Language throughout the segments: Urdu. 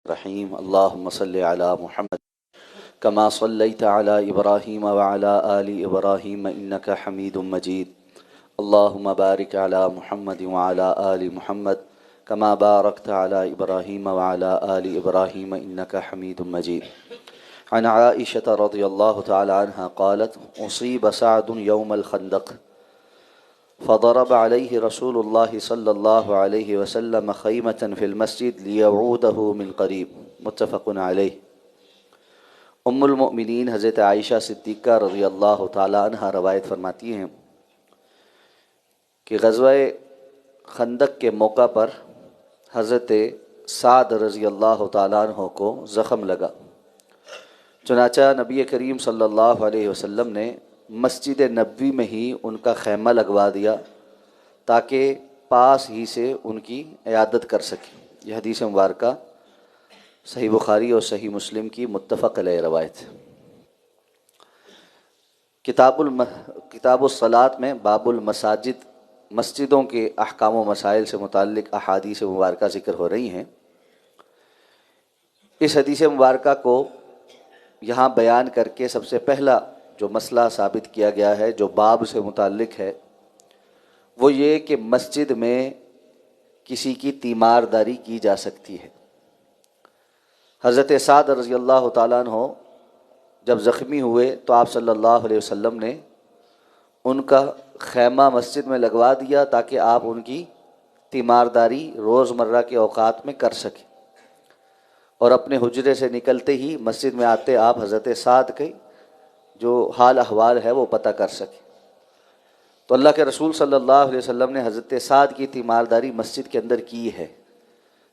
رحیم اللہم صلی علی محمد کما صلیت علی ابراہیم وعلی آل ابراہیم انک حمید مجید اللہم بارک علی محمد وعلی آل محمد کما بارکت علی ابراہیم وعلی آل ابراہیم انک حمید مجید عن عائشة رضی اللہ تعالی عنہ قالت اصیب سعد یوم الخندق فضرب عليه رسول الله صلى الله عليه وسلم خيمة في المسجد ليعوده من قريب متفق علیہ۔ ام المؤمنین حضرت عائشہ صدیقہ رضی اللہ تعالی عنہ روایت فرماتی ہیں کہ غزوہ خندق کے موقع پر حضرت سعد رضی اللہ تعالی عنہ کو زخم لگا، چنانچہ نبی کریم صلی اللہ علیہ وسلم نے مسجد نبوی میں ہی ان کا خیمہ لگوا دیا تاکہ پاس ہی سے ان کی عیادت کر سکے۔ یہ حدیث مبارکہ صحیح بخاری اور صحیح مسلم کی متفق علیہ روایت۔ کتاب الصلاۃ میں باب المساجد، مسجدوں کے احکام و مسائل سے متعلق احادیث مبارکہ ذکر ہو رہی ہیں۔ اس حدیث مبارکہ کو یہاں بیان کر کے سب سے پہلا جو مسئلہ ثابت کیا گیا ہے جو باب سے متعلق ہے وہ یہ کہ مسجد میں کسی کی تیمارداری کی جا سکتی ہے۔ حضرت سعد رضی اللہ تعالیٰ عنہ جب زخمی ہوئے تو آپ صلی اللہ علیہ وسلم نے ان کا خیمہ مسجد میں لگوا دیا تاکہ آپ ان کی تیمارداری روزمرہ کے اوقات میں کر سکیں، اور اپنے حجرے سے نکلتے ہی مسجد میں آتے آپ حضرت سعد کے جو حال احوال ہے وہ پتہ کر سکیں۔ تو اللہ کے رسول صلی اللہ علیہ وسلم نے حضرت سعد کی تیمارداری مسجد کے اندر کی ہے،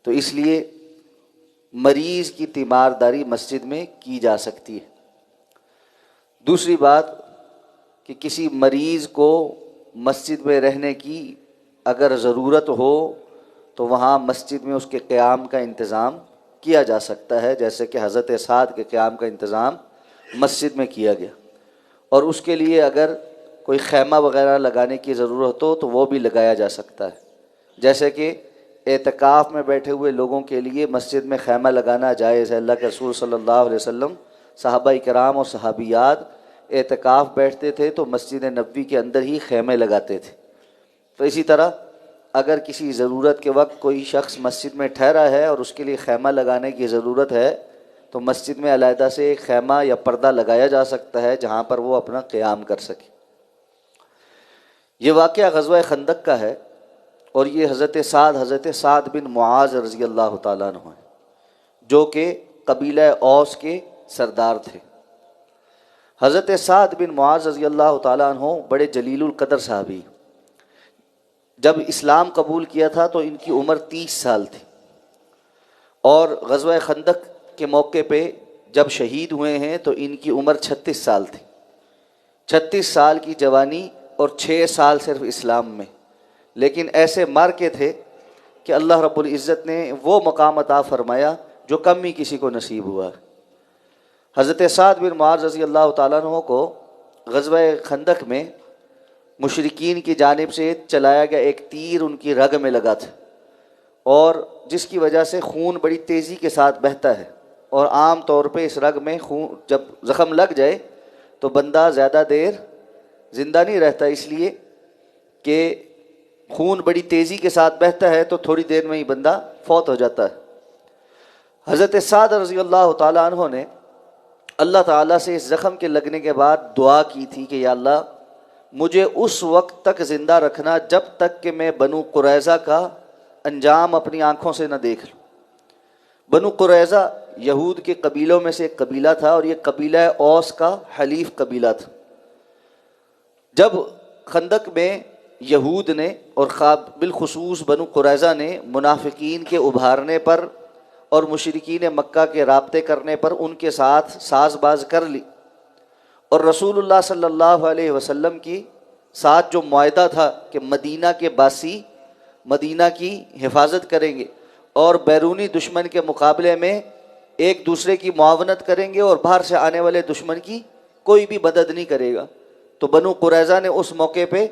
تو اس لیے مریض کی تیمارداری مسجد میں کی جا سکتی ہے۔ دوسری بات کہ کسی مریض کو مسجد میں رہنے کی اگر ضرورت ہو تو وہاں مسجد میں اس کے قیام کا انتظام کیا جا سکتا ہے، جیسے کہ حضرت سعد کے قیام کا انتظام مسجد میں کیا گیا، اور اس کے لیے اگر کوئی خیمہ وغیرہ لگانے کی ضرورت ہو تو وہ بھی لگایا جا سکتا ہے، جیسے کہ اعتکاف میں بیٹھے ہوئے لوگوں کے لیے مسجد میں خیمہ لگانا جائز ہے۔ اللہ کے رسول صلی اللہ علیہ وسلم، صحابہ کرام اور صحابیات اعتکاف بیٹھتے تھے تو مسجد نبوی کے اندر ہی خیمے لگاتے تھے۔ تو اسی طرح اگر کسی ضرورت کے وقت کوئی شخص مسجد میں ٹھہرا ہے اور اس کے لیے خیمہ لگانے کی ضرورت ہے تو مسجد میں علیحدہ سے ایک خیمہ یا پردہ لگایا جا سکتا ہے جہاں پر وہ اپنا قیام کر سکے۔ یہ واقعہ غزوہ خندق کا ہے، اور یہ حضرت سعد بن معاذ رضی اللہ تعالیٰ عنہ ہیں جو کہ قبیلہ اوس کے سردار تھے۔ حضرت سعد بن معاذ رضی اللہ تعالیٰ عنہ بڑے جلیل القدر صحابی، جب اسلام قبول کیا تھا تو ان کی عمر 30 سال تھی، اور غزوہ خندق کے موقع پہ جب شہید ہوئے ہیں تو ان کی عمر 36 سال تھی۔ 36 سال کی جوانی اور 6 سال صرف اسلام میں، لیکن ایسے مار کے تھے کہ اللہ رب العزت نے وہ مقام عطا فرمایا جو کم ہی کسی کو نصیب ہوا۔ حضرت سعد بن معاذ رضی اللہ تعالیٰ عنہ کو غزوہ خندق میں مشرکین کی جانب سے چلایا گیا ایک تیر ان کی رگ میں لگا تھا، اور جس کی وجہ سے خون بڑی تیزی کے ساتھ بہتا ہے، اور عام طور پہ اس رگ میں خون جب زخم لگ جائے تو بندہ زیادہ دیر زندہ نہیں رہتا، اس لیے کہ خون بڑی تیزی کے ساتھ بہتا ہے تو تھوڑی دیر میں ہی بندہ فوت ہو جاتا ہے۔ حضرت سعد رضی اللہ تعالیٰ عنہ نے اللہ تعالیٰ سے اس زخم کے لگنے کے بعد دعا کی تھی کہ یا اللہ مجھے اس وقت تک زندہ رکھنا جب تک کہ میں بنو قریظہ کا انجام اپنی آنکھوں سے نہ دیکھ لوں۔ بنو قریظہ یہود کے قبیلوں میں سے ایک قبیلہ تھا، اور یہ قبیلہ اوس کا حلیف قبیلہ تھا۔ جب خندق میں یہود نے اور بالخصوص بنو قریظہ نے منافقین کے ابھارنے پر اور مشرکین مکہ کے رابطے کرنے پر ان کے ساتھ ساز باز کر لی، اور رسول اللہ صلی اللہ علیہ وسلم کی ساتھ جو معاہدہ تھا کہ مدینہ کے باسی مدینہ کی حفاظت کریں گے اور بیرونی دشمن کے مقابلے میں ایک دوسرے کی معاونت کریں گے اور باہر سے آنے والے دشمن کی کوئی بھی مدد نہیں کرے گا، تو بنو قریظہ نے اس موقع پہ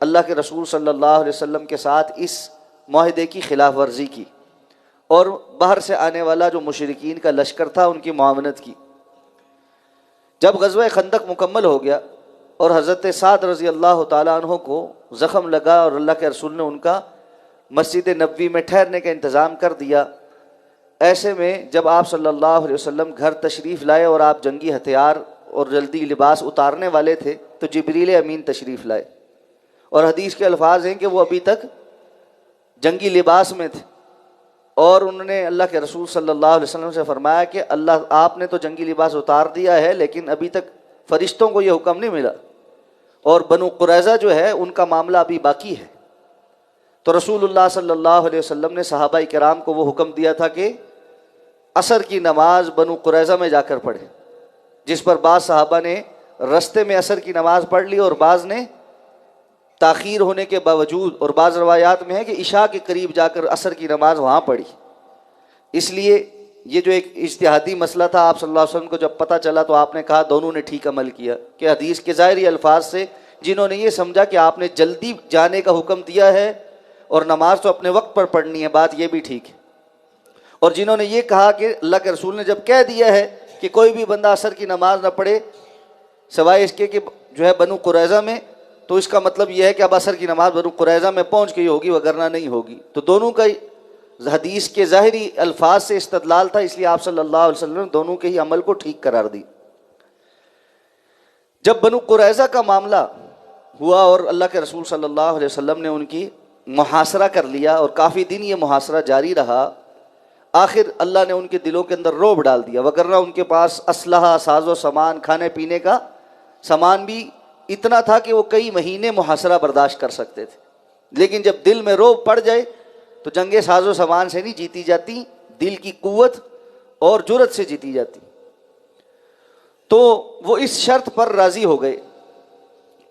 اللہ کے رسول صلی اللہ علیہ وسلم کے ساتھ اس معاہدے کی خلاف ورزی کی، اور باہر سے آنے والا جو مشرکین کا لشکر تھا ان کی معاونت کی۔ جب غزوہ خندق مکمل ہو گیا اور حضرت سعد رضی اللہ تعالیٰ عنہ کو زخم لگا اور اللہ کے رسول نے ان کا مسجد نبوی میں ٹھہرنے کا انتظام کر دیا، ایسے میں جب آپ صلی اللہ علیہ وسلم گھر تشریف لائے اور آپ جنگی ہتھیار اور جلدی لباس اتارنے والے تھے تو جبریل امین تشریف لائے، اور حدیث کے الفاظ ہیں کہ وہ ابھی تک جنگی لباس میں تھے، اور انہوں نے اللہ کے رسول صلی اللہ علیہ وسلم سے فرمایا کہ اللہ آپ نے تو جنگی لباس اتار دیا ہے لیکن ابھی تک فرشتوں کو یہ حکم نہیں ملا، اور بنو قریظہ جو ہے ان کا معاملہ ابھی باقی ہے۔ تو رسول اللہ صلی اللہ علیہ وسلم نے صحابہ کرام کو وہ حکم دیا تھا کہ عصر کی نماز بنو قریظہ میں جا کر پڑھے، جس پر بعض صحابہ نے رستے میں عصر کی نماز پڑھ لی اور بعض نے تاخیر ہونے کے باوجود، اور بعض روایات میں ہے کہ عشاء کے قریب جا کر عصر کی نماز وہاں پڑھی۔ اس لیے یہ جو ایک اجتہادی مسئلہ تھا، آپ صلی اللہ علیہ وسلم کو جب پتہ چلا تو آپ نے کہا دونوں نے ٹھیک عمل کیا، کہ حدیث کے ظاہری الفاظ سے جنہوں نے یہ سمجھا کہ آپ نے جلدی جانے کا حکم دیا ہے اور نماز تو اپنے وقت پر پڑھنی ہے، بات یہ بھی ٹھیک ہے، اور جنہوں نے یہ کہا کہ اللہ کے رسول نے جب کہہ دیا ہے کہ کوئی بھی بندہ عصر کی نماز نہ پڑھے سوائے اس کے کہ جو ہے بنو قریظہ میں، تو اس کا مطلب یہ ہے کہ اب عصر کی نماز بنو قریظہ میں پہنچ کے ہی ہوگی وگرنہ نہیں ہوگی۔ تو دونوں کا حدیث کے ظاہری الفاظ سے استدلال تھا، اس لیے آپ صلی اللہ علیہ وسلم نے دونوں کے ہی عمل کو ٹھیک قرار دی۔ جب بنو قریظہ کا معاملہ ہوا اور اللہ کے رسول صلی اللہ علیہ وسلم نے ان کی محاصرہ کر لیا اور کافی دن یہ محاصرہ جاری رہا، آخر اللہ نے ان کے دلوں کے اندر رعب ڈال دیا، وگرنہ ان کے پاس اسلحہ، ساز و سامان، کھانے پینے کا سامان بھی اتنا تھا کہ وہ کئی مہینے محاصرہ برداشت کر سکتے تھے، لیکن جب دل میں رعب پڑ جائے تو جنگیں ساز و سامان سے نہیں جیتی جاتی، دل کی قوت اور جرأت سے جیتی جاتی۔ تو وہ اس شرط پر راضی ہو گئے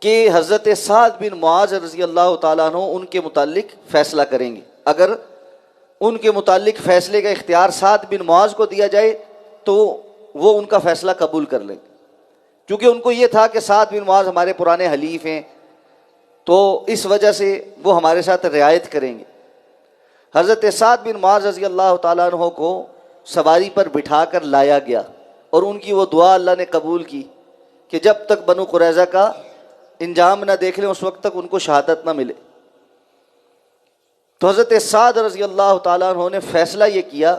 کہ حضرت سعد بن معاذ رضی اللہ تعالیٰ عنہ ان کے متعلق فیصلہ کریں گے، اگر ان کے متعلق فیصلے کا اختیار سعد بن معاذ کو دیا جائے تو وہ ان کا فیصلہ قبول کر لیں گے، کیونکہ ان کو یہ تھا کہ سعد بن معاذ ہمارے پرانے حلیف ہیں تو اس وجہ سے وہ ہمارے ساتھ رعایت کریں گے۔ حضرت سعد بن معاذ رضی اللہ تعالیٰ عنہ کو سواری پر بٹھا کر لایا گیا، اور ان کی وہ دعا اللہ نے قبول کی کہ جب تک بنو قریظہ کا انجام نہ دیکھ لیں اس وقت تک ان کو شہادت نہ ملے۔ تو حضرت سعد رضی اللہ تعالیٰ عنہ نے فیصلہ یہ کیا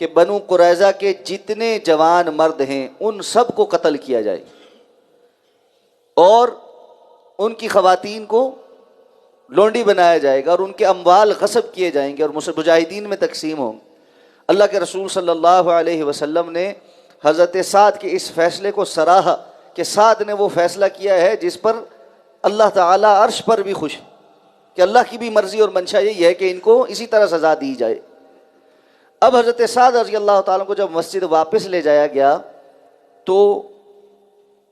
کہ بنو قریظہ کے جتنے جوان مرد ہیں ان سب کو قتل کیا جائے، اور ان کی خواتین کو لونڈی بنایا جائے گا، اور ان کے اموال غصب کیے جائیں گے اور مجاہدین میں تقسیم ہوں گے۔ اللہ کے رسول صلی اللہ علیہ وسلم نے حضرت سعد کے اس فیصلے کو سراہا کہ سعد نے وہ فیصلہ کیا ہے جس پر اللہ تعالیٰ عرش پر بھی خوش ہے، کہ اللہ کی بھی مرضی اور منشا یہی ہے کہ ان کو اسی طرح سزا دی جائے۔ اب حضرت سعد رضی اللہ تعالیٰ کو جب مسجد واپس لے جایا گیا تو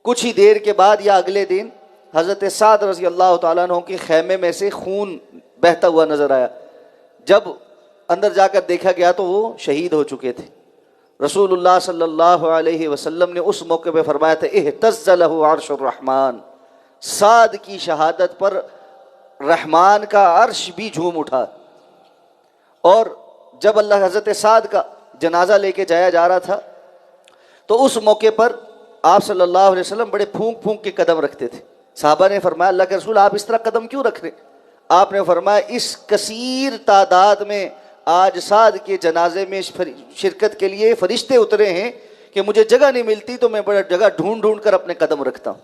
کچھ ہی دیر کے بعد یا اگلے دن حضرت سعد رضی اللہ تعالیٰ عنہ کے خیمے میں سے خون بہتا ہوا نظر آیا۔ جب اندر جا کر دیکھا گیا تو وہ شہید ہو چکے تھے۔ رسول اللہ صلی اللہ علیہ وسلم نے اس موقع پہ فرمایا تھا اہتز لہ عرش الرحمن، سعد کی شہادت پر رحمان کا عرش بھی جھوم اٹھا۔ اور جب اللہ حضرت سعد کا جنازہ لے کے جایا جا رہا تھا تو اس موقع پر آپ صلی اللہ علیہ وسلم بڑے پھونک پھونک کے قدم رکھتے تھے۔ صحابہ نے فرمایا اللہ کے رسول آپ اس طرح قدم کیوں رکھ رہے؟ آپ نے فرمایا اس کثیر تعداد میں آج سعد کے جنازے میں شرکت کے لیے فرشتے اترے ہیں کہ مجھے جگہ نہیں ملتی تو میں بڑا جگہ ڈھونڈ ڈھونڈ کر اپنے قدم رکھتا ہوں۔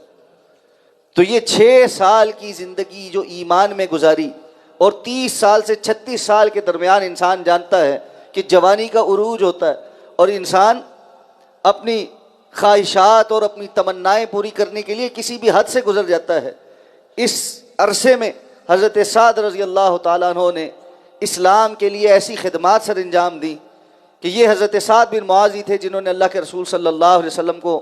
تو یہ 6 سال کی زندگی جو ایمان میں گزاری، اور 30 سال سے 36 سال کے درمیان انسان جانتا ہے کہ جوانی کا عروج ہوتا ہے اور انسان اپنی خواہشات اور اپنی تمنائیں پوری کرنے کے لیے کسی بھی حد سے گزر جاتا ہے۔ اس عرصے میں حضرت سعد رضی اللہ تعالیٰ عنہ نے اسلام کے لیے ایسی خدمات سر انجام دی کہ یہ حضرت سعد بن معاذ ہی تھے جنہوں نے اللہ کے رسول صلی اللہ علیہ وسلم کو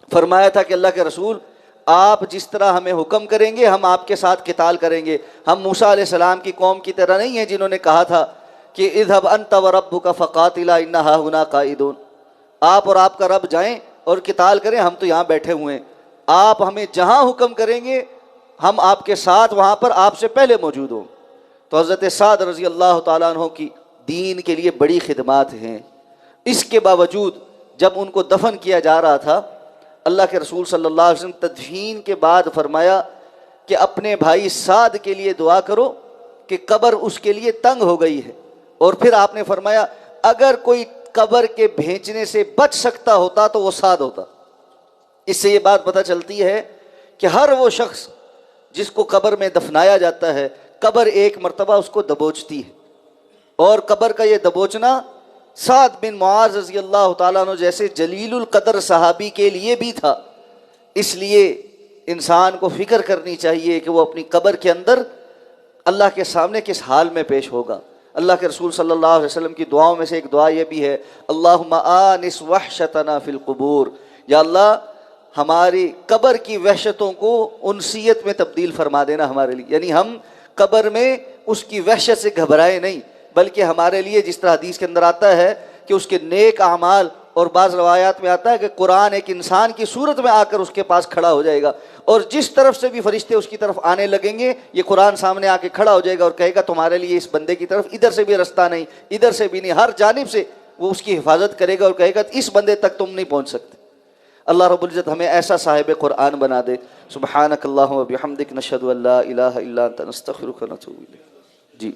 فرمایا تھا کہ اللہ کے رسول آپ جس طرح ہمیں حکم کریں گے ہم آپ کے ساتھ قتال کریں گے، ہم موسیٰ علیہ السلام کی قوم کی طرح نہیں ہیں جنہوں نے کہا تھا کہ اذهب انت وربک فقاتلا ان هاهنا قاعدون، آپ اور آپ کا رب جائیں اور قتال کریں، ہم تو یہاں بیٹھے ہوئے ہیں، آپ ہمیں جہاں حکم کریں گے ہم آپ کے ساتھ وہاں پر آپ سے پہلے موجود ہوں۔ تو حضرت سعد رضی اللہ تعالیٰ عنہ کی دین کے لیے بڑی خدمات ہیں. اس کے باوجود جب ان کو دفن کیا جا رہا تھا، اللہ کے رسول صلی اللہ علیہ وسلم تدفین کے بعد فرمایا کہ اپنے بھائی سعد کے لیے دعا کرو کہ قبر اس کے لیے تنگ ہو گئی ہے. اور پھر آپ نے فرمایا اگر کوئی قبر کے بھیجنے سے بچ سکتا ہوتا تو وہ سعد ہوتا. اس سے یہ بات پتہ چلتی ہے کہ ہر وہ شخص جس کو قبر میں دفنایا جاتا ہے، قبر ایک مرتبہ اس کو دبوچتی ہے. اور قبر کا یہ دبوچنا سعد بن معاذ رضی اللہ تعالیٰ عنہ جیسے جلیل القدر صحابی کے لیے بھی تھا. اس لیے انسان کو فکر کرنی چاہیے کہ وہ اپنی قبر کے اندر اللہ کے سامنے کس حال میں پیش ہوگا. اللہ کے رسول صلی اللہ علیہ وسلم کی دعاؤں میں سے ایک دعا یہ بھی ہے، اللہم آنس وحشتنا فی القبور، یا اللہ ہماری قبر کی وحشتوں کو انسیت میں تبدیل فرما دینا ہمارے لیے. یعنی ہم قبر میں اس کی وحشت سے گھبرائے نہیں، بلکہ ہمارے لیے جس طرح حدیث کے اندر آتا ہے کہ اس کے نیک اعمال، اور بعض روایات میں آتا ہے کہ قرآن ایک انسان کی صورت میں آ کر اس کے پاس کھڑا ہو جائے گا، اور جس طرف سے بھی فرشتے اس کی طرف آنے لگیں گے یہ قرآن سامنے آ کے کھڑا ہو جائے گا اور کہے گا تمہارے لیے اس بندے کی طرف ادھر سے بھی رستہ نہیں، ادھر سے بھی نہیں، ہر جانب سے وہ اس کی حفاظت کرے گا اور کہے گا اس بندے تک تم نہیں پہنچ سکتے. اللہ رب العزت ہمیں ایسا صاحب قرآن بنا دے. سبحانک اللہم و بحمدک، نشہد ان لا الہ الا انت، نستغفرک و نتوب الیک. جی.